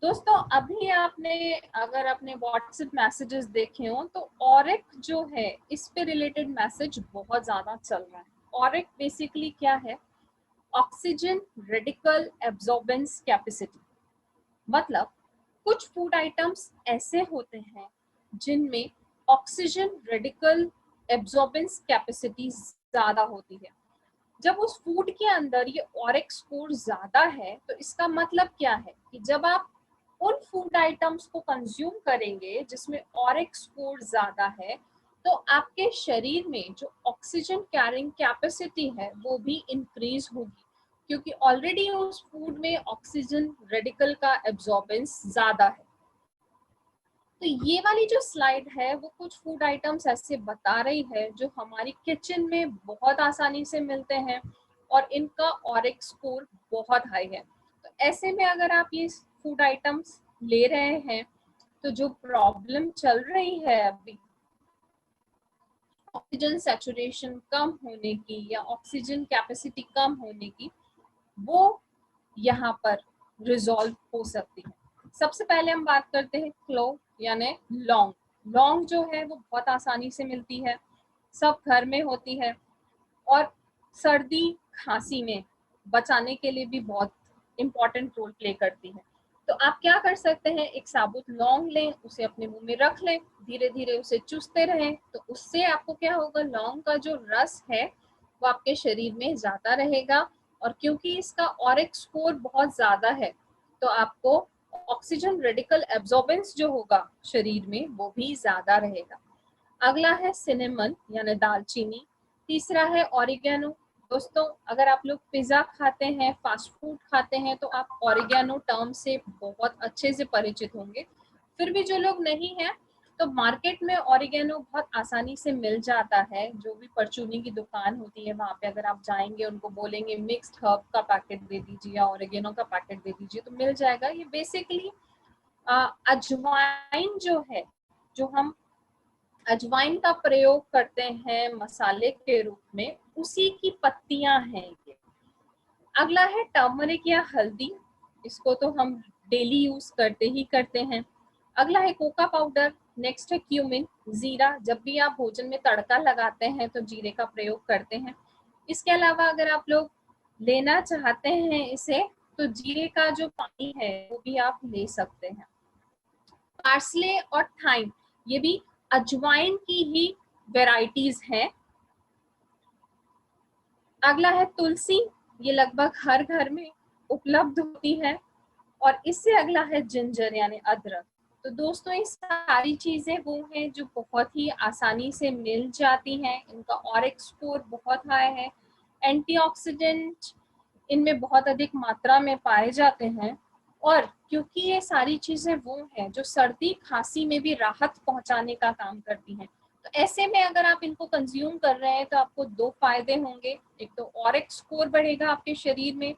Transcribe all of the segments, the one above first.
दोस्तों अभी आपने अगर अपने व्हाट्सएप मैसेजेस देखे हो तो ऑरिक जो है इस पे रिलेटेड मैसेज बहुत ज्यादा चल रहा है। ऑरिक बेसिकली क्या है? Oxygen radical absorbance capacity. मतलब कुछ फूड आइटम्स ऐसे होते हैं जिनमें ऑक्सीजन रेडिकल एब्जॉर्बेंस कैपेसिटी ज्यादा होती है। जब उस फूड के अंदर ये ऑरिक स्कोर ज्यादा है तो इसका मतलब क्या है कि जब आप उन फूड आइटम्स को कंज्यूम करेंगे जिसमें ऑरिक स्कोर ज्यादा है तो आपके शरीर में जो ऑक्सीजन कैरिंग कैपेसिटी है वो भी इंक्रीज होगी, क्योंकि ऑलरेडी उस फूड में ऑक्सीजन रेडिकल का एब्जॉर्बेंस ज्यादा है। तो ये वाली जो स्लाइड है वो कुछ फूड आइटम्स ऐसे बता रही है जो हमारी किचन में बहुत आसानी से मिलते हैं और इनका ऑरिक स्कोर बहुत हाई है। तो ऐसे में अगर आप ये फूड आइटम्स ले रहे हैं तो जो प्रॉब्लम चल रही है अभी ऑक्सीजन सैचुरेशन कम होने की या ऑक्सीजन कैपेसिटी कम होने की, वो यहाँ पर रिजॉल्व हो सकती है। सबसे पहले हम बात करते हैं क्लोव यानी लौंग। लौंग जो है वो बहुत आसानी से मिलती है, सब घर में होती है और सर्दी खांसी में बचाने के लिए भी बहुत इम्पोर्टेंट रोल प्ले करती है। तो आप क्या कर सकते हैं, एक साबुत लौंग लें, उसे अपने मुंह में रख लें, धीरे धीरे उसे चूसते रहें, तो उससे आपको क्या होगा, लौंग का जो रस है वो आपके शरीर में ज्यादा रहेगा। और क्योंकि इसका ऑरिक स्कोर बहुत ज्यादा है तो आपको ऑक्सीजन रेडिकल एब्जॉर्बेंस जो होगा शरीर में वो भी ज्यादा रहेगा। अगला है सिनेमन यानी दालचीनी। तीसरा है ऑरिगेनो। दोस्तों अगर आप लोग पिज्जा खाते हैं, फास्ट फूड खाते हैं, तो आप ऑरिगेनो टर्म से बहुत अच्छे से परिचित होंगे। फिर भी जो लोग नहीं है तो मार्केट में ऑरिगेनो बहुत आसानी से मिल जाता है। जो भी परचूनी की दुकान होती है वहां पे अगर आप जाएंगे, उनको बोलेंगे मिक्स्ड हर्ब का पैकेट दे दीजिए या ऑरिगेनो का पैकेट दे दीजिए तो मिल जाएगा। ये बेसिकली अजवाइन जो है, जो हम अजवाइन का प्रयोग करते हैं मसाले के रूप में, उसी की पत्तियां हैं ये। अगला है टर्मरिक या हल्दी। इसको तो हम डेली यूज करते ही करते हैं। अगला है कोका पाउडर। नेक्स्ट है क्यूमिन, जीरा। जब भी आप भोजन में तड़का लगाते हैं तो जीरे का प्रयोग करते हैं। इसके अलावा अगर आप लोग लेना चाहते हैं इसे तो जीरे का जो पानी है वो भी आप ले सकते हैं। पार्सले और थाइम, ये भी अजवाइन की ही वेराइटीज हैं। अगला है तुलसी, ये लगभग हर घर में उपलब्ध होती है। और इससे अगला है जिंजर यानी अदरक। तो दोस्तों ये सारी चीजें वो हैं जो बहुत ही आसानी से मिल जाती हैं। इनका ऑरिक स्कोर बहुत हाई है। एंटीऑक्सीडेंट इनमें बहुत अधिक मात्रा में पाए जाते हैं। और क्योंकि ये सारी चीजें वो हैं जो सर्दी खांसी में भी राहत पहुंचाने का काम करती हैं, तो ऐसे में अगर आप इनको कंज्यूम कर रहे हैं तो आपको दो फायदे होंगे। एक तो ऑरिक स्कोर बढ़ेगा आपके शरीर में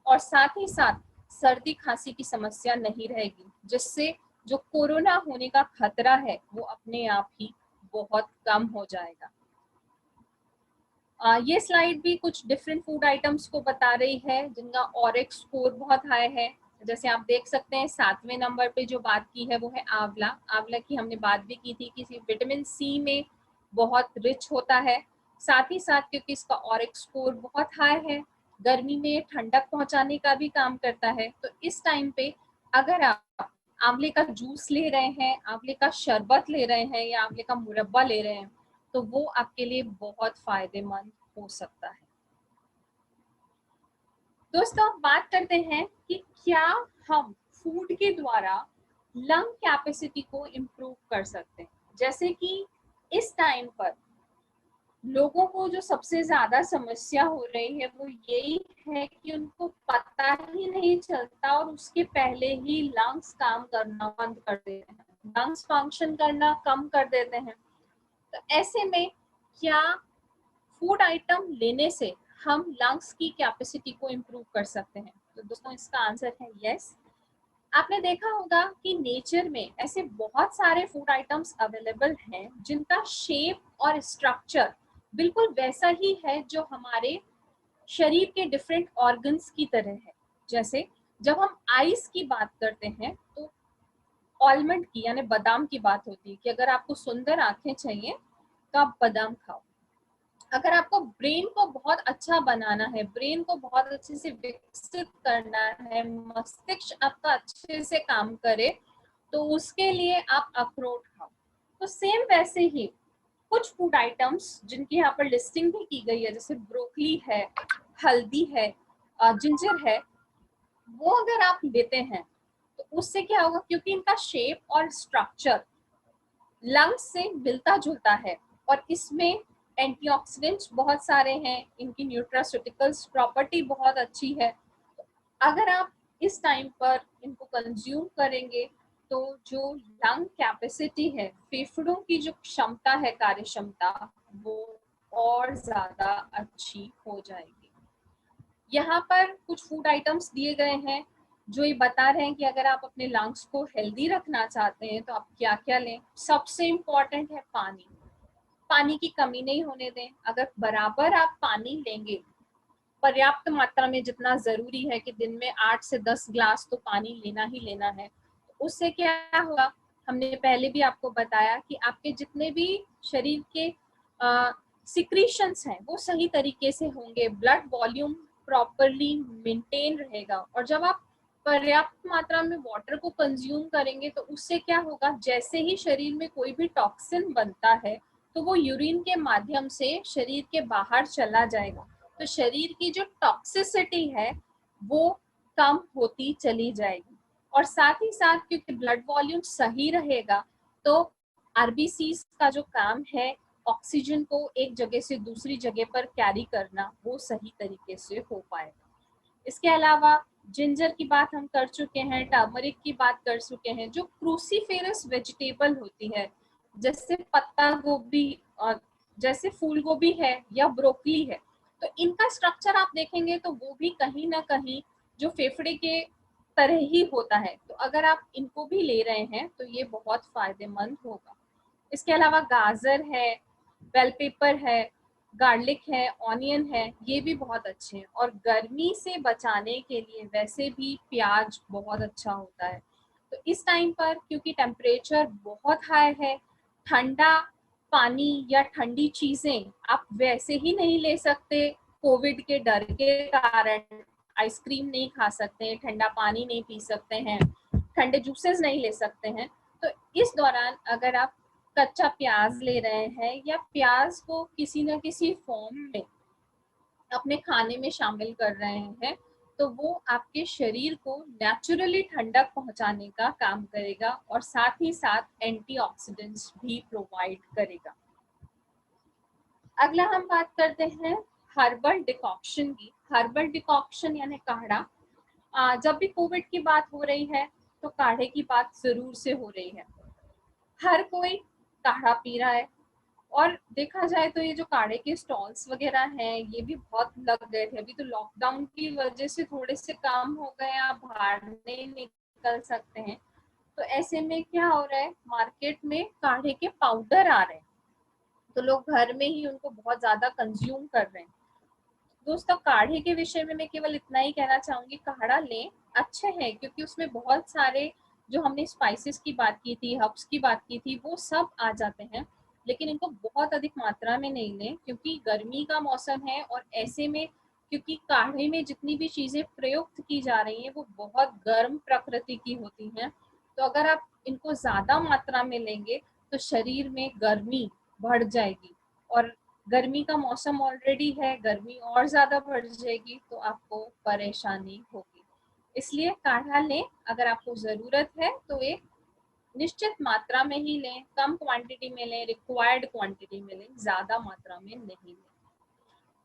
और साथ ही साथ सर्दी खांसी की समस्या नहीं रहेगी, जिससे जो कोरोना होने का खतरा है वो अपने आप ही बहुत कम हो जाएगा। ये स्लाइड भी कुछ डिफरेंट फूड आइटम्स को बता रही है जिनका ऑरिक स्कोर बहुत हाई है। जैसे आप देख सकते हैं 7वें नंबर पे जो बात की है वो है आंवला। आंवला की हमने बात भी की थी कि विटामिन सी में बहुत रिच होता है। साथ ही साथ क्योंकि इसका ऑरिक स्कोर बहुत हाई है, गर्मी में ठंडक पहुंचाने का भी काम करता है। तो इस टाइम पे अगर आप आंवले का जूस ले रहे हैं, आंवले का शरबत ले रहे हैं या आंवले का मुरब्बा ले रहे हैं तो वो आपके लिए बहुत फायदेमंद हो सकता है। दोस्तों बात करते हैं कि क्या हम फूड के द्वारा लंग कैपेसिटी को इम्प्रूव कर सकते हैं। जैसे कि इस टाइम पर लोगों को जो सबसे ज्यादा समस्या हो रही है वो यही है कि उनको पता ही नहीं चलता और उसके पहले ही लंग्स काम करना बंद कर देते हैं, लंग्स फंक्शन करना कम कर देते हैं। तो ऐसे में क्या फूड आइटम लेने से हम लंग्स की कैपेसिटी को इम्प्रूव कर सकते हैं? तो दोस्तों इसका आंसर है यस। आपने देखा होगा कि नेचर में ऐसे बहुत सारे फूड आइटम्स अवेलेबल हैं जिनका शेप और स्ट्रक्चर बिल्कुल वैसा ही है जो हमारे शरीर के डिफरेंट ऑर्गन्स की तरह है। जैसे जब हम आइस की बात करते हैं तो आलमंड की यानी बादाम की बात होती है कि अगर आपको सुंदर आंखें चाहिए तो आप बादाम खाओ। अगर आपको ब्रेन को बहुत अच्छा बनाना है, ब्रेन को बहुत अच्छे से विकसित करना है, मस्तिष्क आपका अच्छे से काम करे, तो उसके लिए आप अखरोट खाओ। तो सेम वैसे ही कुछ फूड आइटम्स जिनकी यहाँ पर लिस्टिंग भी की गई है, जैसे ब्रोकली है, हल्दी है, जिंजर है, वो अगर आप लेते हैं तो उससे क्या होगा, क्योंकि इनका शेप और स्ट्रक्चर लंग्स से मिलता जुलता है और इसमें एंटीऑक्सीडेंट्स बहुत सारे हैं, इनकी न्यूट्रास्यूटिकल्स प्रॉपर्टी बहुत अच्छी है। अगर आप इस टाइम पर इनको कंज्यूम करेंगे तो जो लंग कैपेसिटी है, फेफड़ों की जो क्षमता है, कार्य क्षमता, वो और ज्यादा अच्छी हो जाएगी। यहाँ पर कुछ फूड आइटम्स दिए गए हैं जो ये बता रहे हैं कि अगर आप अपने लंग्स को हेल्दी रखना चाहते हैं तो आप क्या क्या लें। सबसे इम्पोर्टेंट है पानी। पानी की कमी नहीं होने दें। अगर बराबर आप पानी लेंगे पर्याप्त मात्रा में, जितना जरूरी है कि दिन में 8 से 10 ग्लास तो पानी लेना ही लेना है, उससे क्या होगा, हमने पहले भी आपको बताया कि आपके जितने भी शरीर के सिक्रीशंस हैं वो सही तरीके से होंगे, ब्लड वॉल्यूम प्रॉपरली मेंटेन रहेगा। और जब आप पर्याप्त मात्रा में वाटर को कंज्यूम करेंगे तो उससे क्या होगा, जैसे ही शरीर में कोई भी टॉक्सिन बनता है तो वो यूरिन के माध्यम से शरीर के बाहर चला जाएगा। तो शरीर की जो टॉक्सिसिटी है वो कम होती चली जाएगी। और साथ ही साथ क्योंकि ब्लड वॉल्यूम सही रहेगा तो आरबीसीज का जो काम है ऑक्सीजन को एक जगह से दूसरी जगह पर कैरी करना, वो सही तरीके से हो पाएगा। इसके अलावा जिंजर की बात हम कर चुके हैं, टर्मरिक की बात कर चुके हैं। जो क्रूसीफेरस वेजिटेबल होती है, जैसे पत्ता गोभी और जैसे फूल गोभी है या ब्रोकली है, तो इनका स्ट्रक्चर आप देखेंगे तो वो भी कहीं ना कहीं जो फेफड़े के तरह ही होता है। तो अगर आप इनको भी ले रहे हैं तो ये बहुत फायदेमंद होगा। इसके अलावा गाजर है, बेल पेपर है, गार्लिक है, ऑनियन है, ये भी बहुत अच्छे हैं। और गर्मी से बचाने के लिए वैसे भी प्याज बहुत अच्छा होता है। तो इस टाइम पर क्योंकि टेम्परेचर बहुत हाई है, ठंडा पानी या ठंडी चीजें आप वैसे ही नहीं ले सकते, कोविड के डर के कारण आइसक्रीम नहीं खा सकते, ठंडा पानी नहीं पी सकते हैं, ठंडे जूसेस नहीं ले सकते हैं। तो इस दौरान अगर आप कच्चा प्याज ले रहे हैं या प्याज को किसी न किसी फॉर्म में अपने खाने में शामिल कर रहे हैं, तो वो आपके शरीर को नेचुरली ठंडक पहुंचाने का काम करेगा और साथ ही साथ एंटीऑक्सीडेंट्स भी प्रोवाइड करेगा। अगला हम बात करते हैं हर्बल डिकॉक्शन की। हर्बल डिकॉक्शन यानी काढ़ा। जब भी कोविड की बात हो रही है तो काढ़े की बात जरूर से हो रही है। हर कोई काढ़ा पी रहा है। और देखा जाए तो ये जो काढ़े के स्टॉल्स वगैरह हैं ये भी बहुत लग गए थे। अभी तो लॉकडाउन की वजह से थोड़े से काम हो गए, आप बाहर नहीं निकल सकते हैं। तो ऐसे में क्या हो रहा है, मार्केट में काढ़े के पाउडर आ रहे हैं, तो लोग घर में ही उनको बहुत ज्यादा कंज्यूम कर रहे हैं। दोस्तों काढ़े के विषय में मैं केवल इतना ही कहना चाहूंगी, काढ़ा लें, अच्छे हैं क्योंकि उसमें बहुत सारे जो हमने स्पाइसेस की बात की थी, हर्ब्स की बात की थी, वो सब आ जाते हैं। लेकिन इनको बहुत अधिक मात्रा में नहीं लें क्योंकि गर्मी का मौसम है और ऐसे में क्योंकि काढ़े में जितनी भी चीजें प्रयुक्त की जा रही हैं वो बहुत गर्म प्रकृति की होती हैं। तो अगर आप इनको ज्यादा मात्रा में लेंगे तो शरीर में गर्मी बढ़ जाएगी और गर्मी का मौसम ऑलरेडी है, गर्मी और ज्यादा बढ़ जाएगी तो आपको परेशानी होगी। इसलिए काढ़ा लें, अगर आपको जरूरत है तो एक निश्चित मात्रा में ही लें, कम क्वांटिटी में लें, रिक्वायर्ड क्वांटिटी में लें, ज्यादा मात्रा में नहीं लें।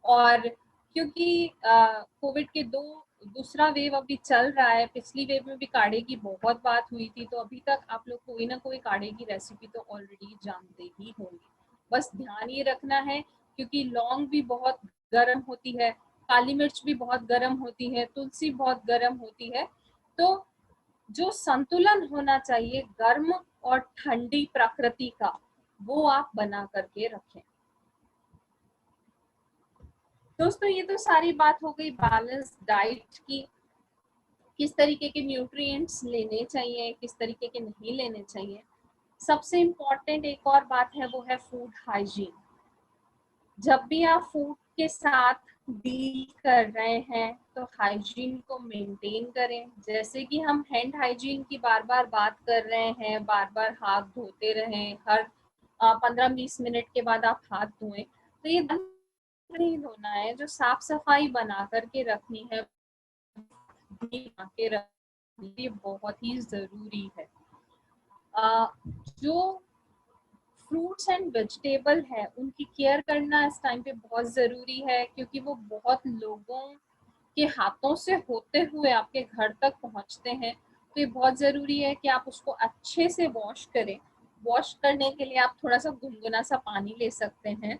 और क्योंकि कोविड के दूसरा वेव अभी चल रहा है, पिछली वेव में भी काढ़े की बहुत बात हुई थी, तो अभी तक आप लोग कोई ना कोई काढ़े की रेसिपी तो ऑलरेडी जानते ही होंगे। बस ध्यान ये रखना है क्योंकि लौंग भी बहुत गर्म होती है, काली मिर्च भी बहुत गर्म होती है, तुलसी बहुत गर्म होती है। तो जो संतुलन होना चाहिए गर्म और ठंडी प्रकृति का, वो आप बना करके रखें। दोस्तों ये तो सारी बात हो गई बैलेंस डाइट की। किस तरीके के न्यूट्रिएंट्स लेने चाहिए, किस तरीके के नहीं लेने चाहिए। सबसे इम्पॉर्टेंट एक और बात है, वो है फूड हाइजीन। जब भी आप फूड के साथ डील कर रहे हैं तो हाइजीन को मेंटेन करें। जैसे कि हम हैंड हाइजीन की बार बार बात कर रहे हैं, बार बार हाथ धोते रहें, हर 15-20 मिनट के बाद आप हाथ धोएं, तो ये नहीं धोना है। जो साफ सफाई बना करके रखनी है, बना के रखनी, ये बहुत ही जरूरी है। जो फ्रूट्स एंड वेजिटेबल है उनकी केयर करना इस टाइम पे बहुत ज़रूरी है, क्योंकि वो बहुत लोगों के हाथों से होते हुए आपके घर तक पहुंचते हैं। तो ये बहुत ज़रूरी है कि आप उसको अच्छे से वॉश करें। वॉश करने के लिए आप थोड़ा सा गुनगुना सा पानी ले सकते हैं।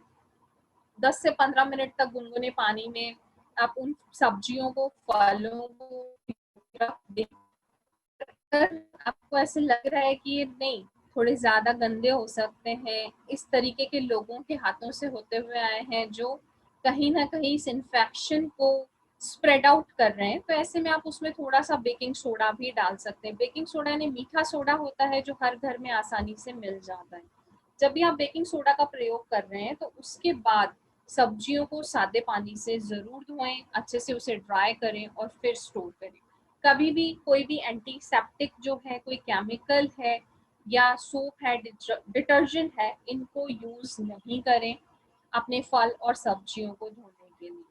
10 से 15 मिनट तक गुनगुने पानी में आप उन सब्जियों को, फलों को रख दें। अगर आपको ऐसे लग रहा है कि ये नहीं, थोड़े ज्यादा गंदे हो सकते हैं, इस तरीके के लोगों के हाथों से होते हुए आए हैं जो कहीं ना कहीं इस इन्फेक्शन को स्प्रेड आउट कर रहे हैं, तो ऐसे में आप उसमें थोड़ा सा बेकिंग सोडा भी डाल सकते हैं। बेकिंग सोडा यानी मीठा सोडा होता है जो हर घर में आसानी से मिल जाता है। जब भी आप बेकिंग सोडा का प्रयोग कर रहे हैं तो उसके बाद सब्जियों को सादे पानी से जरूर धोएं, अच्छे से उसे ड्राई करें और फिर स्टोर करें। कभी भी कोई भी एंटीसेप्टिक जो है, कोई केमिकल है या सोप है, डिटर्जेंट है, इनको यूज नहीं करें अपने फल और सब्जियों को धोने के लिए।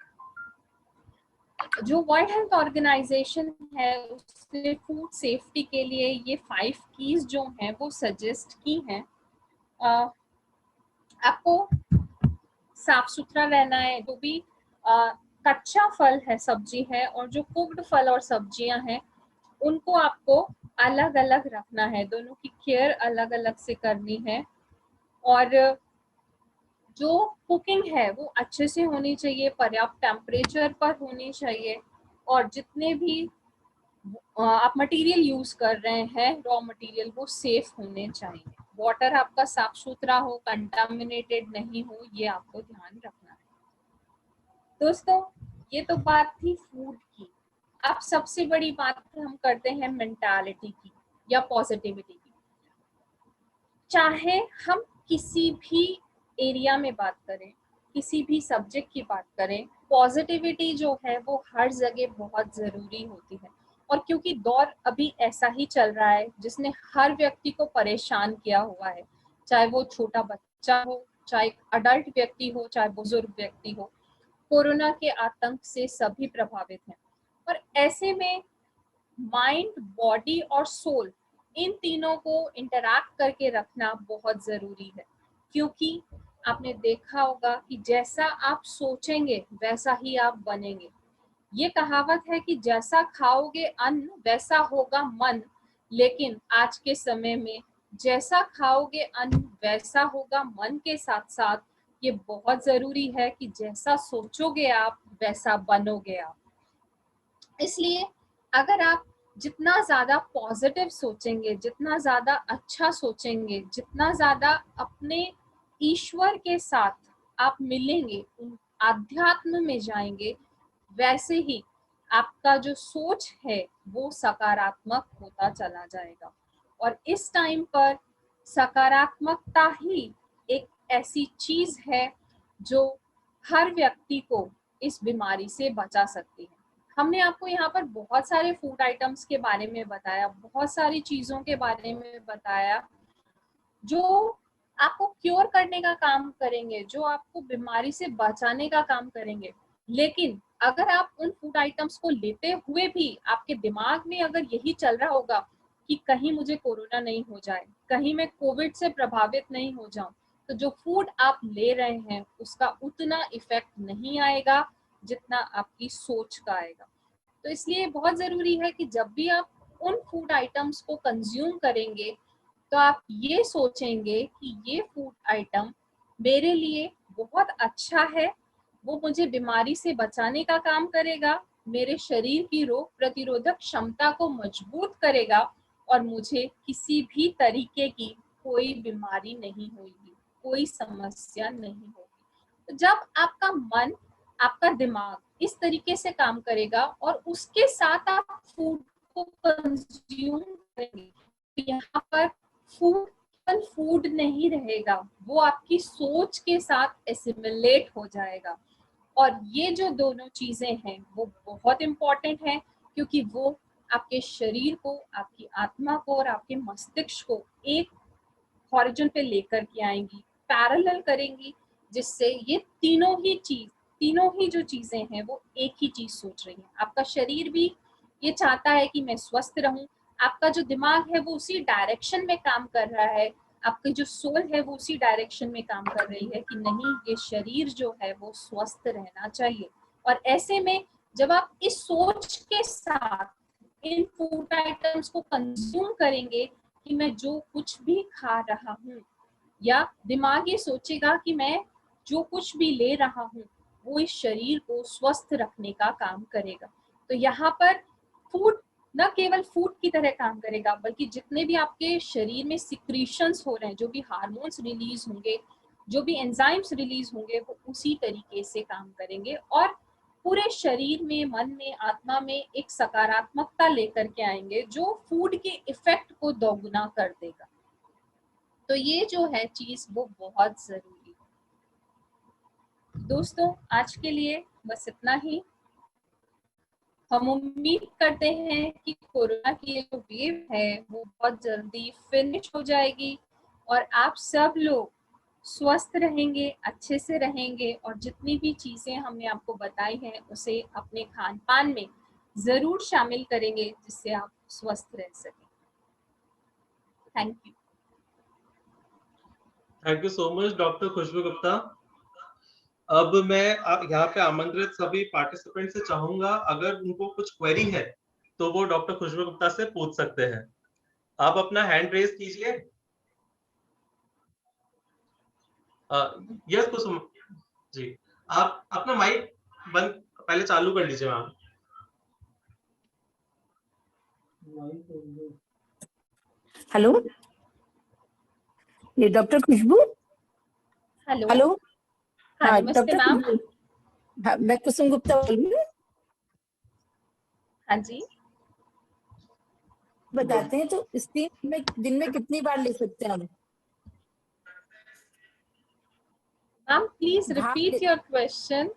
जो वर्ल्ड हेल्थ ऑर्गेनाइजेशन है उसने फूड सेफ्टी के लिए ये 5 कीज जो हैं वो सजेस्ट की हैं। आपको साफ सुथरा रहना है। जो भी कच्चा फल है, सब्जी है, और जो कुक्ड फल और सब्जियां हैं उनको आपको अलग अलग रखना है। दोनों की केयर अलग अलग से करनी है। और जो कुकिंग है वो अच्छे से होनी चाहिए, पर्याप्त टेम्परेचर पर होनी चाहिए। और जितने भी आप मटेरियल यूज कर रहे हैं, रॉ मटेरियल, वो सेफ होने चाहिए। वाटर आपका साफ सुथरा हो, कंटामिनेटेड नहीं हो, ये आपको ध्यान रखना है। दोस्तों, ये तो बात थी फूड की। अब सबसे बड़ी बात हम करते हैं मेंटालिटी की या पॉजिटिविटी की। चाहे हम किसी भी एरिया में बात करें, किसी भी सब्जेक्ट की बात करें, पॉजिटिविटी जो है वो हर जगह बहुत जरूरी होती है। और क्योंकि दौर अभी ऐसा ही चल रहा है जिसने हर व्यक्ति को परेशान किया हुआ है, चाहे वो छोटा बच्चा हो, चाहे अडल्ट व्यक्ति हो, चाहे बुजुर्ग व्यक्ति हो, कोरोना के आतंक से सभी प्रभावित हैं। और ऐसे में माइंड, बॉडी और सोल, इन तीनों को इंटरैक्ट करके रखना बहुत जरूरी है। क्योंकि आपने देखा होगा कि जैसा आप सोचेंगे वैसा ही आप बनेंगे। ये कहावत है कि जैसा खाओगे अन्न वैसा होगा मन। लेकिन आज के समय में जैसा खाओगे अन्न वैसा होगा मन के साथ साथ ये बहुत जरूरी है कि जैसा सोचोगे आप वैसा बनोगे आप। इसलिए अगर आप जितना ज्यादा पॉजिटिव सोचेंगे, जितना ज्यादा अच्छा सोचेंगे, जितना ज्यादा अपने ईश्वर के साथ आप मिलेंगे, उन आध्यात्म में जाएंगे, वैसे ही आपका जो सोच है वो सकारात्मक होता चला जाएगा। और इस टाइम पर सकारात्मकता ही एक ऐसी चीज है जो हर व्यक्ति को इस बीमारी से बचा सकती है। हमने आपको यहाँ पर बहुत सारे फूड आइटम्स के बारे में बताया, बहुत सारी चीजों के बारे में बताया जो आपको क्योर करने का काम करेंगे, जो आपको बीमारी से बचाने का काम करेंगे। लेकिन अगर आप उन फूड आइटम्स को लेते हुए भी आपके दिमाग में अगर यही चल रहा होगा कि कहीं मुझे कोरोना नहीं हो जाए, कहीं मैं कोविड से प्रभावित नहीं हो जाऊं, तो जो फूड आप ले रहे हैं उसका उतना इफेक्ट नहीं आएगा जितना आपकी सोच का आएगा। तो इसलिए बहुत जरूरी है कि जब भी आप उन फूड आइटम्स को कंज्यूम करेंगे तो आप ये सोचेंगे कि ये फूड आइटम मेरे लिए बहुत अच्छा है, वो मुझे बीमारी से बचाने का काम करेगा, मेरे शरीर की रोग प्रतिरोधक क्षमता को मजबूत करेगा और मुझे किसी भी तरीके की कोई बीमारी नहीं होगी, कोई समस्या नहीं होगी। तो जब आपका मन, आपका दिमाग इस तरीके से काम करेगा और उसके साथ आप फूड को कंज्यूम करेंगे, यहाँ पर फूड नहीं रहेगा, वो आपकी सोच के साथ एसिमिलेट हो जाएगा। और ये जो दोनों चीजें हैं वो बहुत इंपॉर्टेंट है, क्योंकि वो आपके शरीर को, आपकी आत्मा को और आपके मस्तिष्क को एक हॉरिजन पे लेकर के आएंगी, पैरेलल करेंगी, जिससे ये तीनों ही जो चीजें हैं वो एक ही चीज सोच रही है। आपका शरीर भी ये चाहता है कि मैं स्वस्थ रहूं, आपका जो दिमाग है वो उसी डायरेक्शन में काम कर रहा है, आपकी जो सोल है वो उसी डायरेक्शन में काम कर रही है कि नहीं, ये शरीर जो है वो स्वस्थ रहना चाहिए। और ऐसे में जब आप इस सोच के साथ इन फूड आइटम्स को कंज्यूम करेंगे कि मैं जो कुछ भी खा रहा हूँ, या दिमाग ये सोचेगा कि मैं जो कुछ भी ले रहा हूँ वो इस शरीर को स्वस्थ रखने का काम करेगा। तो यहाँ पर फूड न केवल फूड की तरह काम करेगा, बल्कि जितने भी आपके शरीर में सिक्रीशंस हो रहे हैं, जो भी हार्मोन्स रिलीज होंगे, जो भी एंजाइम्स रिलीज होंगे, वो उसी तरीके से काम करेंगे और पूरे शरीर में, मन में, आत्मा में एक सकारात्मकता लेकर के आएंगे, जो फूड के इफेक्ट को दोगुना कर देगा। तो ये जो है चीज वो बहुत जरूरी है। दोस्तों, आज के लिए बस इतना ही। हम उम्मीद करते हैं कि कोरोना की जो वेव है वो बहुत जल्दी फिनिश हो जाएगी और आप सब लोग स्वस्थ रहेंगे, अच्छे से रहेंगे, और जितनी भी चीजें हमने आपको बताई हैं उसे अपने खान पान में जरूर शामिल करेंगे, जिससे आप स्वस्थ रह सकें। Thank you. Thank you so much doctor Khushboo Gupta. अब मैं यहाँ पे आमंत्रित सभी पार्टिसिपेंट से चाहूंगा, अगर उनको कुछ क्वेरी है तो वो डॉक्टर खुशबू गुप्ता से पूछ सकते हैं। आप अपना हैंड रेज कीजिए। यस कुसुम जी, आप अपना माइक बंद पहले चालू कर लीजिए मैम। हेलो, ये डॉक्टर खुशबू। हेलो। हेलो, हाँ, नमस्ते मैम। हाँ, मैं कुसुम गुप्ता बोल रही हूँ। हाँ जी, बताते हैं तो स्टीम में दिन में कितनी बार ले सकते हैं हम? Ma'am please repeat your question.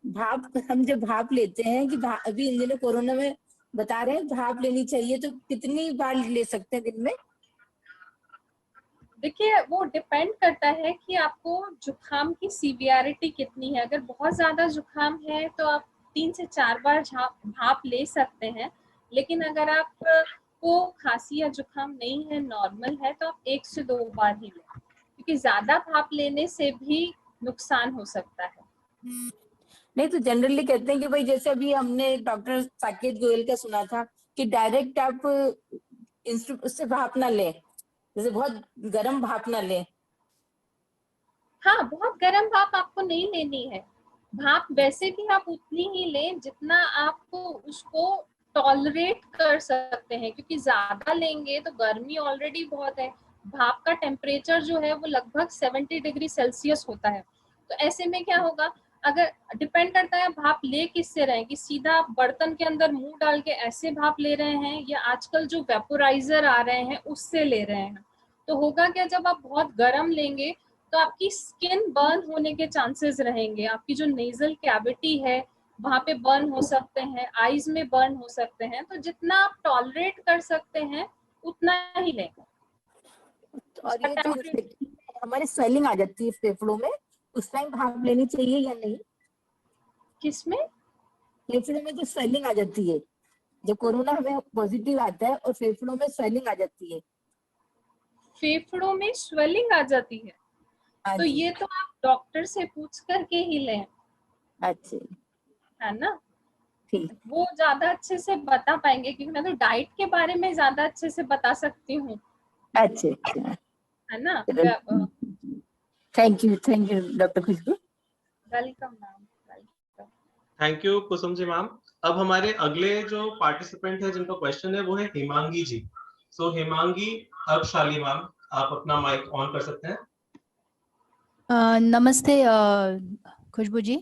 भाप, हम जब भाप लेते हैं कि अभी इन दिनों कोरोना में बता रहे हैं भाप लेनी चाहिए, तो कितनी बार ले सकते हैं दिन में? देखिए, वो डिपेंड करता है कि आपको जुकाम की सीवियरिटी कितनी है। अगर बहुत ज्यादा जुकाम है तो आप 3 से 4 बार भाप ले सकते हैं, लेकिन अगर आपको खांसी या जुकाम नहीं है, नॉर्मल है, तो आप 1 से 2 बार ही लें, क्योंकि ज्यादा भाप लेने से भी नुकसान हो सकता है। नहीं तो जनरली कहते हैं कि भाई, जैसे अभी हमने डॉक्टर साकेत गोयल का सुना था कि डायरेक्ट आप उससे भाप ना लें, जैसे बहुत गर्म भाप ना लें। हाँ, बहुत गर्म भाप आपको नहीं लेनी है। भाप वैसे भी आप उतनी ही लें जितना आप उसको टॉलरेट कर सकते हैं, क्योंकि ज्यादा लेंगे तो गर्मी ऑलरेडी बहुत है। भाप का टेम्परेचर जो है वो लगभग 70 डिग्री सेल्सियस होता है। तो ऐसे में क्या होगा, अगर डिपेंड करता है भाप ले किससे रहे हैं, कि सीधा आप बर्तन के अंदर मुंह डाल के ऐसे भाप ले रहे हैं, या आजकल जो वेपोराइजर आ रहे हैं उससे ले रहे हैं। तो होगा क्या, जब आप बहुत गर्म लेंगे तो आपकी स्किन बर्न होने के चांसेस रहेंगे, आपकी जो नेजल कैविटी है वहां पे बर्न हो सकते हैं, आईज में बर्न हो सकते हैं। तो जितना आप टॉलरेट कर सकते हैं उतना ही लें। और ये जो हमारी स्वेलिंग आ जाती है फेफड़ों में, उस टाइम भाप लेनी चाहिए या नहीं? किसमें? फेफड़ों में जो स्वेलिंग आ जाती है, जब कोरोना हमें पॉजिटिव आता है और फेफड़ों में स्वेलिंग आ जाती है। फेफड़ों में स्वेलिंग आ जाती है? तो ये तो आप डॉक्टर से पूछ करके ही लें। अच्छा, है ना? ठीक, वो ज्यादा अच्छे से बता पाएंगे, क्योंकि मैं तो डाइट के बारे में ज्यादा अच्छे से बता सकती हूँ। अच्छा, है ना? Thank you doctor Khushboo. Welcome ma'am, welcome. Thank you Kusum ji ma'am. अब हमारे अगले जो पार्टिसिपेंट है जिनका क्वेश्चन है वो है हिमांगी जी। सो हिमांगी अक्षाली मैम, आप अपना माइक ऑन कर सकते हैं। नमस्ते खुशबू जी।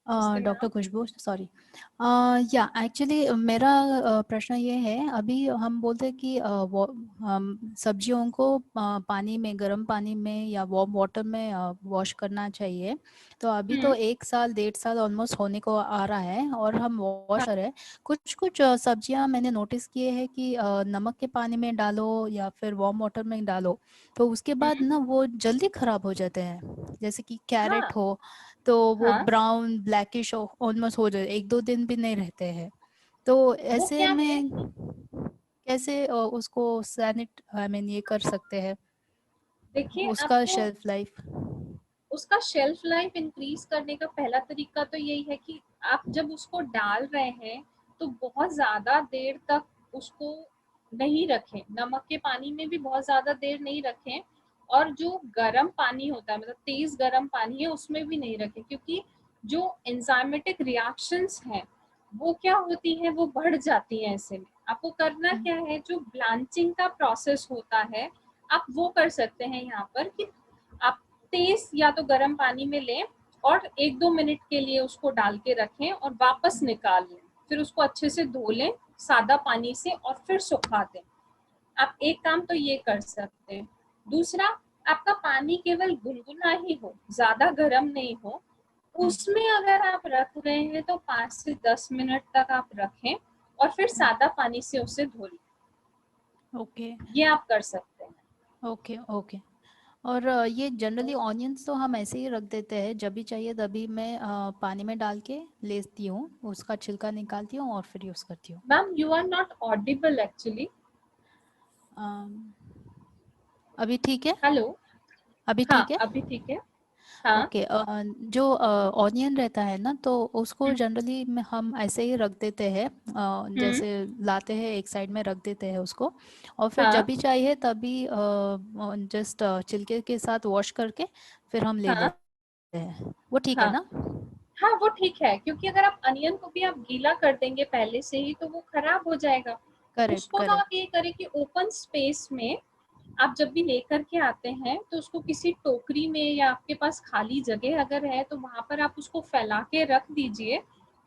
डॉक्टर खुशबू, सॉरी, या एक्चुअली मेरा प्रश्न ये है, अभी हम बोलते हैं कि सब्जियों को पानी में, गर्म पानी में या वार्म वाटर में वॉश करना चाहिए। तो अभी तो 1 साल 1.5 साल ऑलमोस्ट होने को आ रहा है और हम वॉश कर रहे हैं। कुछ कुछ सब्जियां मैंने नोटिस किए हैं कि नमक के पानी में डालो या फिर वार्म वाटर में डालो तो उसके बाद ना वो जल्दी खराब हो जाते हैं। जैसे कि कैरेट हो तो वो हाँ। ब्राउन ब्लैकिश ऑलमोस्ट हो जाए, 1-2 दिन भी नहीं रहते हैं। तो वो ऐसे क्या है, में कैसे उसको सैनिट आई मीन ये कर सकते हैं देखिए उसका आपको शेल्फ लाइफ? उसका शेल्फ लाइफ इंक्रीज करने का पहला तरीका तो यही है कि आप जब उसको डाल रहे हैं तो बहुत ज्यादा देर तक उसको नहीं रखें, नमक के पानी में भी बहुत ज्यादा देर नहीं रखें, और जो गर्म पानी होता है, मतलब तेज गर्म पानी है, उसमें भी नहीं रखें, क्योंकि जो एंजाइमेटिक रिएक्शंस हैं वो क्या होती हैं, वो बढ़ जाती हैं। ऐसे में आपको करना क्या है, जो ब्लांचिंग का प्रोसेस होता है आप वो कर सकते हैं यहाँ पर, कि आप तेज या तो गर्म पानी में लें और 1-2 मिनट के लिए उसको डाल के रखें और वापस निकाल लें, फिर उसको अच्छे से धो लें सादा पानी से और फिर सुखा दें। आप एक काम तो ये कर सकते हैं। दूसरा, आपका पानी केवल गुनगुना ही हो, ज्यादा गर्म नहीं हो, उसमें अगर आप रख रहे हैं तो 5 से 10 मिनट तक आप रखें और फिर सादा पानी से उसे धो लें। ओके ये आप कर सकते हैं। Okay okay. और ये जनरली ऑनियंस तो हम ऐसे ही रख देते हैं, जब भी चाहिए तभी मैं पानी में डाल के लेती हूँ, उसका छिलका निकालती हूँ और फिर यूज़ करती हूँ। Ma'am, you are not audible actually. अभी ठीक है? हेलो। अभी हाँ, ठीक है? अभी ठीक है। हाँ। ओके। जो ऑनियन रहता है ना, तो उसको हम्म। जनरली में हम ऐसे ही रख देते हैं, हम्म। जैसे लाते हैं एक साइड में रख देते हैं उसको, और फिर जब हाँ। भी चाहिए तभी जस्ट छिलके के साथ वॉश करके फिर हम ले हाँ। लेते हैं। वो ठीक है हाँ। ना? हाँ, वो ठीक है, क्योंकि अगर आप अनियन को भी आप गीला कर देंगे पहले से ही तो वो खराब हो जाएगा। करेक्ट उसको तो आप करेक्ट। ये करें कि ओपन स्पेस में आप जब भी लेकर के आते हैं तो उसको किसी टोकरी में या आपके पास खाली जगह अगर है तो वहां पर आप उसको फैला के रख दीजिए।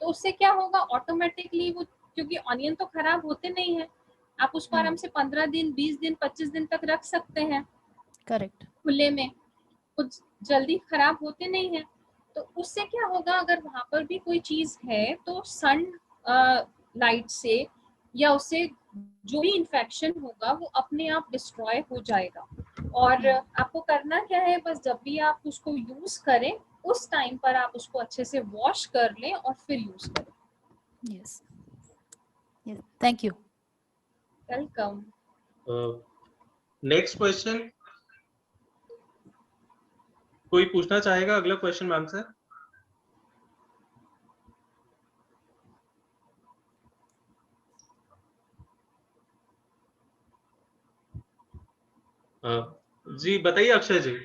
तो उससे क्या होगा, ऑटोमेटिकली वो, क्योंकि ऑनियन तो खराब होते नहीं है, आप उसको आराम से 15 दिन 20 दिन 25 दिन तक रख सकते हैं करेक्ट। खुले में, कुछ जल्दी खराब होते नहीं है। तो उससे क्या होगा, अगर वहां पर भी कोई चीज है तो सन लाइट से या उससे जो भी इन्फेक्शन होगा वो अपने आप डिस्ट्रॉय हो जाएगा। और आपको करना क्या है, बस जब भी आप उसको यूज करें उस टाइम पर आप उसको अच्छे से वॉश कर लें और फिर यूज करें। Yes yes, thank you. Welcome. Next question, कोई पूछना चाहेगा अगला क्वेश्चन मैम से? जी बताइए अक्षय जी।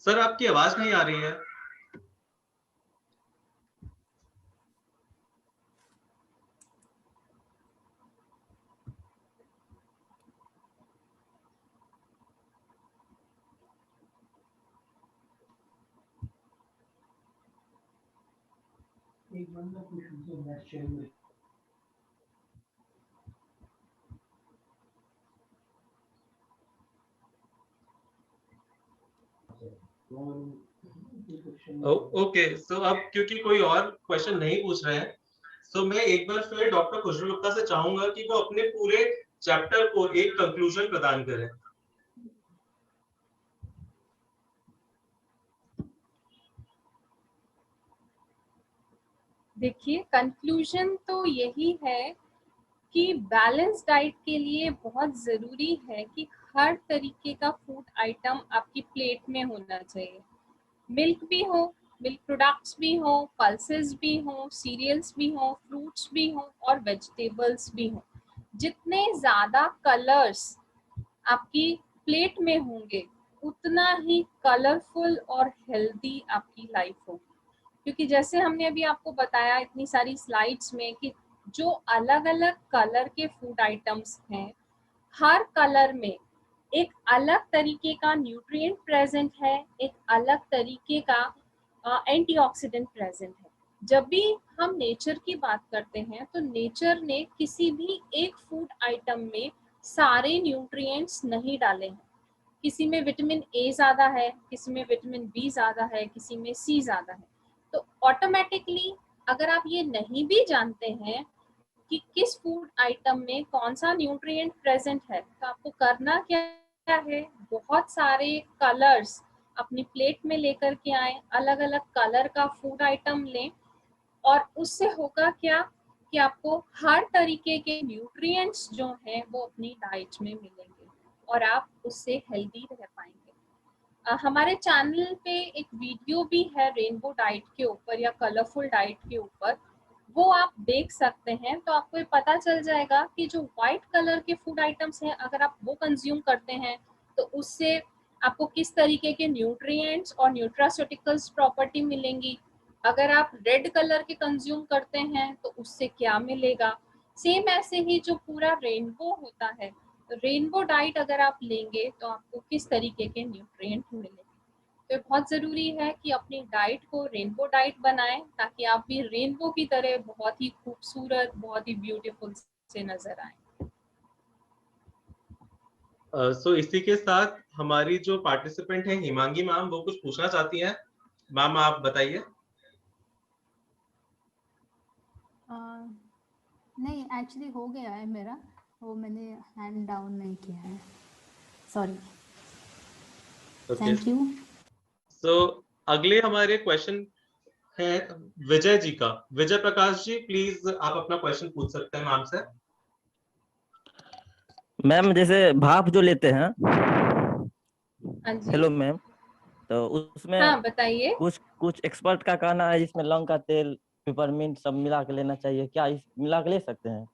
सर आपकी आवाज नहीं आ रही है। एक बंदा कुछ उनसे मैच चाहिए। ओके, सो अब क्योंकि कोई और क्वेश्चन नहीं पूछ रहे हैं, तो मैं एक बार फिर डॉक्टर खुशबू गुप्ता से चाहूंगा कि वो अपने पूरे चैप्टर को एक कंक्लूजन प्रदान करें। देखिए, कंक्लूजन तो यही है कि बैलेंस डाइट के लिए बहुत ज़रूरी है कि हर तरीके का फूड आइटम आपकी प्लेट में होना चाहिए। मिल्क भी हो, मिल्क प्रोडक्ट्स भी हो, पल्सेस भी हो, सीरियल्स भी हो, फ्रूट्स भी हो और वेजिटेबल्स भी हो। जितने ज़्यादा कलर्स आपकी प्लेट में होंगे उतना ही कलरफुल और हेल्दी आपकी लाइफ होगी। क्योंकि जैसे हमने अभी आपको बताया इतनी सारी स्लाइड्स में कि जो अलग अलग कलर के फूड आइटम्स हैं, हर कलर में एक अलग तरीके का न्यूट्रिएंट प्रेजेंट है, एक अलग तरीके का एंटीऑक्सीडेंट प्रेजेंट है। जब भी हम नेचर की बात करते हैं तो नेचर ने किसी भी एक फूड आइटम में सारे न्यूट्रिएंट्स नहीं डाले हैं। किसी में विटामिन ए ज़्यादा है, किसी में विटामिन बी ज़्यादा है, किसी में सी ज़्यादा है। तो ऑटोमेटिकली अगर आप ये नहीं भी जानते हैं कि किस फूड आइटम में कौन सा न्यूट्रिएंट प्रेजेंट है, तो आपको करना क्या है, बहुत सारे कलर्स अपनी प्लेट में लेकर के आए, अलग अलग कलर का फूड आइटम लें, और उससे होगा क्या कि आपको हर तरीके के न्यूट्रिएंट्स जो हैं वो अपनी डाइट में मिलेंगे और आप उससे हेल्दी रह पाएंगे। हमारे चैनल पे एक वीडियो भी है रेनबो डाइट के ऊपर या कलरफुल डाइट के ऊपर, वो आप देख सकते हैं। तो आपको ये पता चल जाएगा कि जो वाइट कलर के फूड आइटम्स हैं अगर आप वो कंज्यूम करते हैं तो उससे आपको किस तरीके के न्यूट्रिएंट्स और न्यूट्रास्यूटिकल्स प्रॉपर्टी मिलेंगी। अगर आप रेड कलर के कंज्यूम करते हैं तो उससे क्या मिलेगा। सेम ऐसे ही जो पूरा रेनबो होता है, रेनबो डाइट अगर आप लेंगे तो आपको किस तरीके के न्यूट्रिएंट मिलेंगे। तो बहुत ज़रूरी है कि अपनी डाइट को रेनबो डाइट बनाएं ताकि आप भी रेनबो की तरह बहुत ही खूबसूरत, बहुत ही ब्यूटीफुल से नजर आए। सो इसी के साथ हमारी जो पार्टिसिपेंट है हिमांगी मैम, वो कुछ पूछना चाहती हैं। मैम आप बताइए। नहीं, एक्चुअली हो गया है मेरा, वो मैंने हैंड डाउन नहीं किया है, सॉरी। Thank you. सो अगले हमारे क्वेश्चन है विजय जी का। विजय प्रकाश जी, प्लीज आप अपना क्वेश्चन पूछ सकते हैं मैम से। मैम जैसे भाप जो लेते हैं, हाँ जी, हेलो मैम, तो उसमें हाँ बताइए। कुछ एक्सपर्ट का कहना है जिसमें लौंग का तेल, पिपरमिंट सब मिला के लेना चाहिए, क्या इस मिला के ले सकते हैं?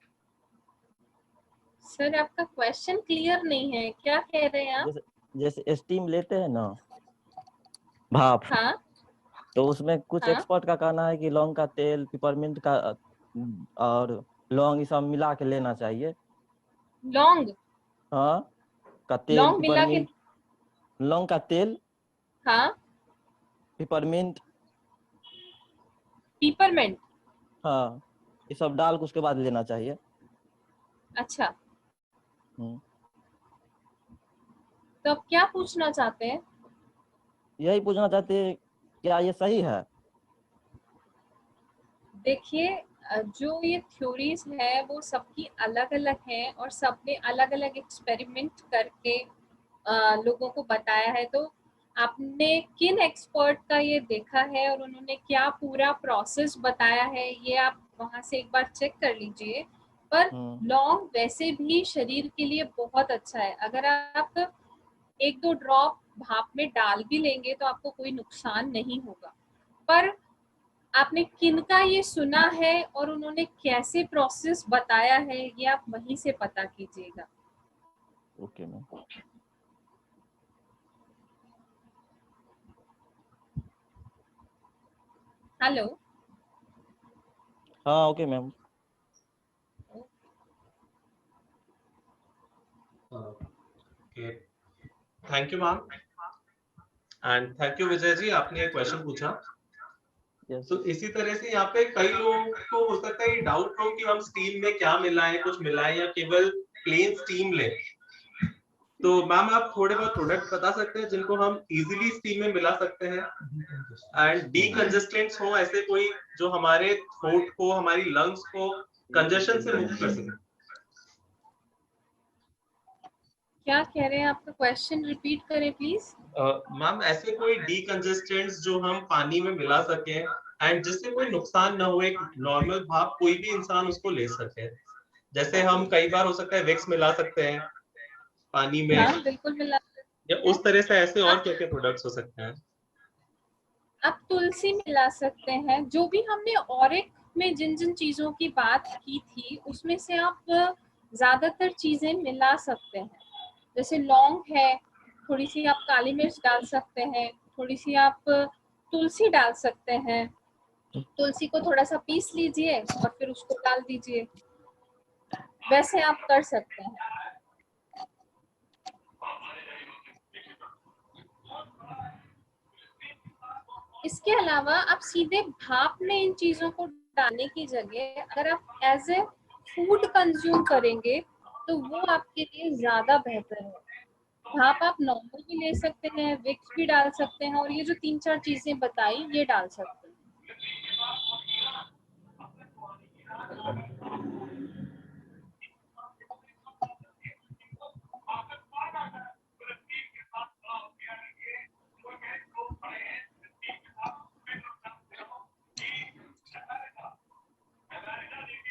सर आपका क्वेश्चन क्लियर नहीं है, क्या कह रहे हैं आप? जैसे स्टीम लेते हैं ना भाप, हाँ तो उसमें कुछ हाँ, एक्सपर्ट का कहना है कि लौंग का तेल, पिपरमिंट का और लौंग ये सब मिला के लेना चाहिए। लौंग हाँ, का तेल, लौंग मिला के, पिपरमिंट, लौंग का तेल, हाँ पिपरमिंट, पीपरमेंट, हाँ, ये सब डाल के उसके बाद लेना चाहिए। अच्छा। हम्म, तो आप क्या पूछना चाहते हैं? यही पूछना चाहते हैं क्या ये सही है? देखिए, जो ये थ्योरीज है वो सबकी अलग अलग हैं और सबने अलग अलग एक्सपेरिमेंट करके लोगों को बताया है। तो आपने किन एक्सपर्ट का ये देखा है और उन्होंने क्या पूरा प्रोसेस बताया है, ये आप वहां से एक बार चेक कर लीजिए। पर लौंग वैसे भी शरीर के लिए बहुत अच्छा है। अगर आप एक दो ड्रॉप भाप में डाल भी लेंगे तो आपको कोई नुकसान नहीं होगा। पर आपने किनका ये सुना है और उन्होंने कैसे प्रोसेस बताया है, ये आप वहीं से पता कीजिएगा। Okay ma'am. हेलो। हाँ okay ma'am. Thank you ma'am, and thank you Vijay ji, आपने एक क्वेश्चन पूछा। तो इसी तरह से यहाँ पे कई लोगों को हो सकता है डाउट हो कि हम स्टीम में क्या मिलाएं, कुछ मिलाएं या केवल प्लेन स्टीम लें। तो मैम आप थोड़े बहुत प्रोडक्ट बता सकते हैं जिनको हम इजीली स्टीम में मिला सकते हैं एंड डीकंजेस्टेंट्स हो, ऐसे कोई जो हमारे थ्रोट को, हमारी लंग्स को कंजेशन से मुक्त कर सके। क्या कह रहे हैं, आपका क्वेश्चन रिपीट करें प्लीज। मैम ऐसे कोई डीकंजेस्टेंट्स जो हम पानी में मिला सके एंड जिससे कोई नुकसान ना हो, एक नॉर्मल भाप कोई भी इंसान उसको ले सके। जैसे हम कई बार हो सकता है विक्स मिला सकते हैं पानी में, हाँ बिल्कुल मिला सकते या हैं। उस तरह से ऐसे और क्या क्या प्रोडक्ट्स हो सकते हैं? आप तुलसी मिला सकते हैं। जो भी हमने ऑरिक में जिन जिन चीजों की बात की थी उसमें से आप ज्यादातर चीजें मिला सकते हैं। जैसे लौंग है, थोड़ी सी आप काली मिर्च डाल सकते हैं, थोड़ी सी आप तुलसी डाल सकते हैं, तुलसी को थोड़ा सा पीस लीजिए और फिर उसको डाल दीजिए, वैसे आप कर सकते हैं। इसके अलावा आप सीधे भाप में इन चीजों को डालने की जगह अगर आप एज ए फूड कंज्यूम करेंगे तो वो आपके लिए ज्यादा बेहतर है। भाप आप नॉर्मल भी ले सकते हैं, विक्स भी डाल सकते हैं, और ये जो 3-4 चीजें बताई ये डाल सकते हैं।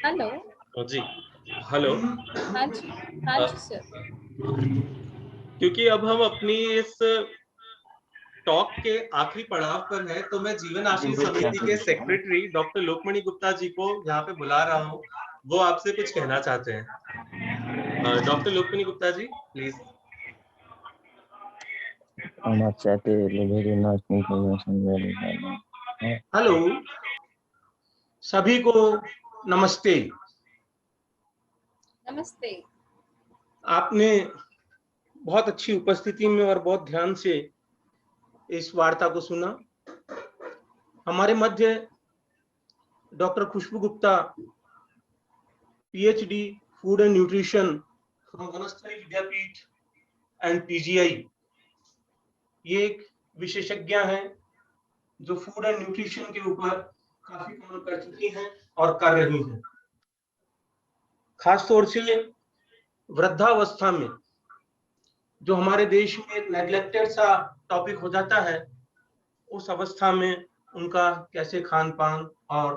हेलो जी, हेलो। हाँ जी सर। क्योंकि अब हम अपनी इस टॉक के आखिरी पड़ाव पर है, तो मैं जीवन आशीष समिति के सेक्रेटरी डॉक्टर लोकमणि गुप्ता जी को यहाँ पे बुला रहा हूँ। वो आपसे कुछ कहना चाहते हैं। Doctor Lokmani Gupta ji, please. Hello, सभी को नमस्ते। नमस्ते। आपने बहुत अच्छी उपस्थिति में और बहुत ध्यान से इस वार्ता को सुना। हमारे मध्य doctor Khushboo Gupta, PhD food and nutrition from Vanasthali Vidyapeeth and PGI, ये एक विशेषज्ञ हैं जो फूड एंड न्यूट्रिशन के ऊपर काफी काम कर चुकी हैं और कर रही हैं। खासतौर से वृद्धावस्था में जो हमारे देश में एक नेग्लेक्टेड सा टॉपिक हो जाता है, उस अवस्था में उनका कैसे खान पान और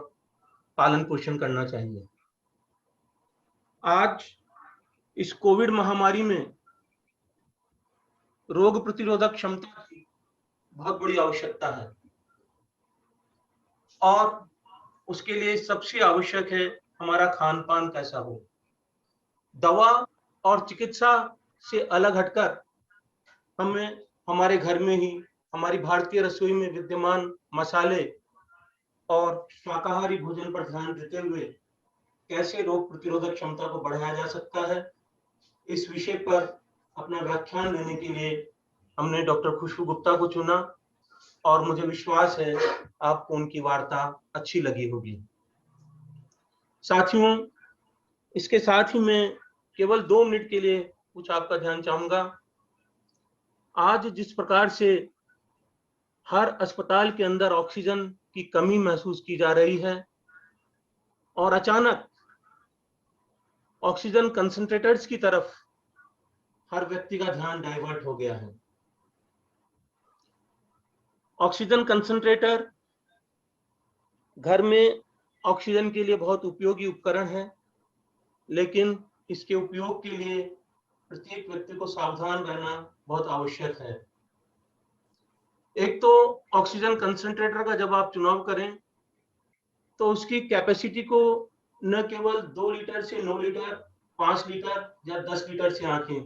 पालन पोषण करना चाहिए। आज इस कोविड महामारी में रोग प्रतिरोधक क्षमता की बहुत बड़ी आवश्यकता है और उसके लिए सबसे आवश्यक है हमारा खान पान कैसा हो। दवा और चिकित्सा से अलग हटकर हमें हमारे घर में ही हमारी भारतीय रसोई में विद्यमान मसाले और शाकाहारी भोजन पर ध्यान देते हुए कैसे रोग प्रतिरोधक क्षमता को बढ़ाया जा सकता है, इस विषय पर अपना व्याख्यान देने के लिए हमने डॉक्टर खुशबू गुप्ता को चुना और मुझे विश्वास है आपको उनकी वार्ता अच्छी लगी होगी। साथियों, इसके साथ ही मैं केवल 2 मिनट के लिए कुछ आपका ध्यान चाहूंगा। आज जिस प्रकार से हर अस्पताल के अंदर ऑक्सीजन की कमी महसूस की जा रही है और अचानक ऑक्सीजन कंसंट्रेटर्स की तरफ हर व्यक्ति का ध्यान डाइवर्ट हो गया है। ऑक्सीजन कंसंट्रेटर घर में ऑक्सीजन के लिए बहुत उपयोगी उपकरण है, लेकिन इसके उपयोग के लिए प्रत्येक व्यक्ति को सावधान रहना बहुत आवश्यक है। एक तो ऑक्सीजन कंसंट्रेटर का जब आप चुनाव करें तो उसकी कैपेसिटी को न केवल 2 लीटर से 9 लीटर, 5 लीटर या 10 लीटर से आंकें।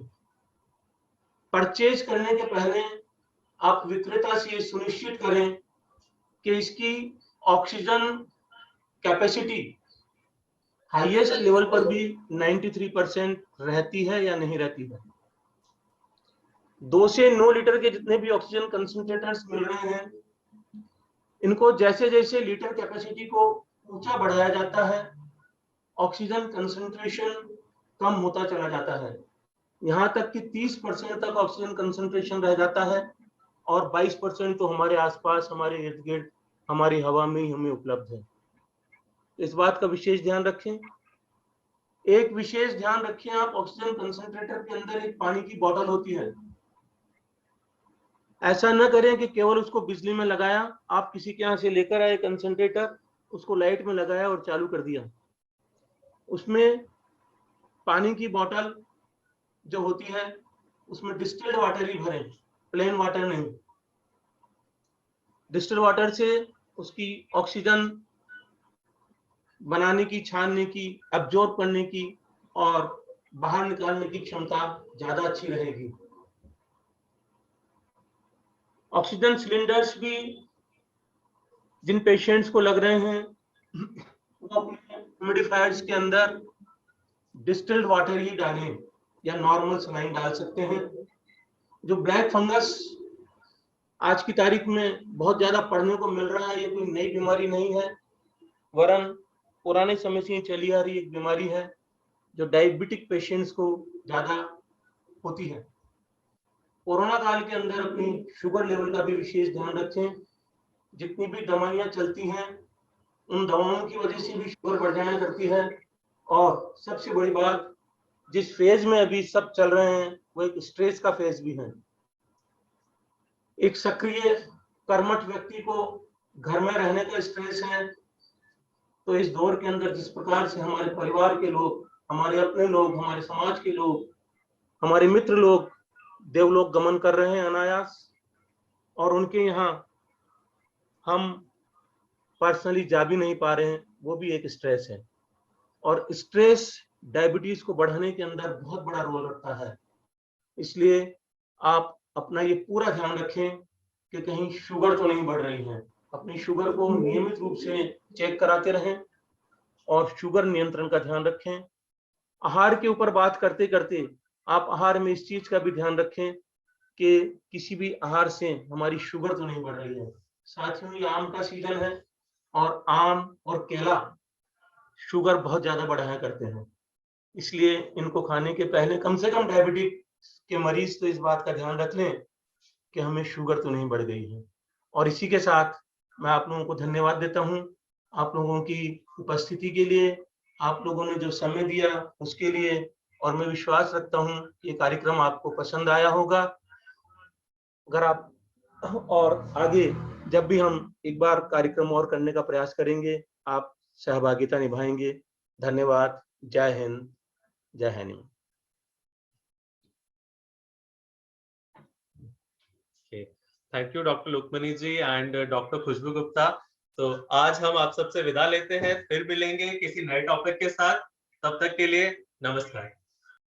परचेज करने के पहले आप विक्रेता से सुनिश्चित करें कि इसकी ऑक्सीजन कैपेसिटी हाईएस्ट लेवल पर भी 93% रहती है या नहीं रहती है। 2 से 9 लीटर के जितने भी ऑक्सीजन कंसंट्रेटर्स मिल रहे हैं, इनको जैसे जैसे लीटर कैपेसिटी को ऊंचा बढ़ाया जाता है, ऑक्सीजन कंसंट्रेशन कम होता चला जाता है, यहाँ तक कि 30% तक ऑक्सीजन कंसंट्रेशन रह जाता है और 22% तो हमारे आसपास, हमारे इर्द गिर्द, हमारी हवा में ही हमें उपलब्ध है। इस बात का विशेष ध्यान रखें। एक विशेष ध्यान रखें आप, ऑक्सीजन कंसंट्रेटर के अंदर एक पानी की बोतल होती है। ऐसा न करें कि केवल उसको बिजली में लगाया, आप किसी के यहाँ से लेकर आए कंसंट्रेटर, उसको लाइट में लगाया और चालू कर दिया। उसमें पानी की बोतल जो होती है उसमें डिस्टिल्ड वाटर ही भरें, प्लेन वाटर नहीं। डिस्टिल्ड वाटर से उसकी ऑक्सीजन बनाने की, छानने की, एब्जॉर्ब करने की और बाहर निकालने की क्षमता ज्यादा अच्छी रहेगी। ऑक्सीजन सिलेंडर्स भी जिन पेशेंट्स को लग रहे हैं वो अपने ह्यूमिडिफायर्स के अंदर डिस्टिल्ड वाटर ही डालें या नॉर्मल सलाइन डाल सकते हैं। जो ब्लैक फंगस आज की तारीख में बहुत ज्यादा पढ़ने को मिल रहा है, ये कोई नई बीमारी नहीं है, वरन पुराने समय से ही चली आ रही एक बीमारी है जो डायबिटिक पेशेंट्स को ज्यादा होती है। कोरोना काल के अंदर अपनी शुगर लेवल का भी विशेष ध्यान रखें। जितनी भी दवाइयां चलती हैं उन दवाओं की वजह से भी शुगर बढ़ जाया करती है। और सबसे बड़ी बात, जिस फेज में अभी सब चल रहे हैं वो एक स्ट्रेस का फेज भी है। एक सक्रिय कर्मठ व्यक्ति को घर में रहने का स्ट्रेस है, तो इस दौर के अंदर जिस प्रकार से हमारे परिवार के लोग, हमारे अपने लोग, हमारे समाज के लोग, हमारे मित्र लोग देवलोक गमन कर रहे हैं अनायास, और उनके यहाँ हम पर्सनली जा भी नहीं पा रहे हैं, वो भी एक स्ट्रेस है। और स्ट्रेस डायबिटीज को बढ़ाने के अंदर बहुत बड़ा रोल रखता है। इसलिए आप अपना ये पूरा ध्यान रखें कि कहीं शुगर तो नहीं बढ़ रही है। अपनी शुगर को नियमित रूप से चेक कराते रहें और शुगर नियंत्रण का ध्यान रखें। आहार के ऊपर बात करते करते आप आहार में इस चीज का भी ध्यान रखें कि किसी भी आहार से हमारी शुगर तो नहीं बढ़ रही है। साथियों, ये आम का सीजन है और आम और केला शुगर बहुत ज्यादा बढ़ाया करते हैं, इसलिए इनको खाने के पहले कम से कम डायबिटिक के मरीज तो इस बात का ध्यान रख लें कि हमें शुगर तो नहीं बढ़ गई है। और इसी के साथ मैं आप लोगों को धन्यवाद देता हूं, आप लोगों की उपस्थिति के लिए, आप लोगों ने जो समय दिया उसके लिए, और मैं विश्वास रखता हूं ये कार्यक्रम आपको पसंद आया होगा। अगर आप और आगे जब भी हम एक बार कार्यक्रम और करने का प्रयास करेंगे, आप सहभागिता निभाएंगे। धन्यवाद। जय हिंद, जय Hind. Thank you doctor Lukmani ji and doctor Khushboo Gupta. तो आज हम आप सबसे विदा लेते हैं, फिर मिलेंगे किसी नए टॉपिक के साथ। तब तक के लिए नमस्कार।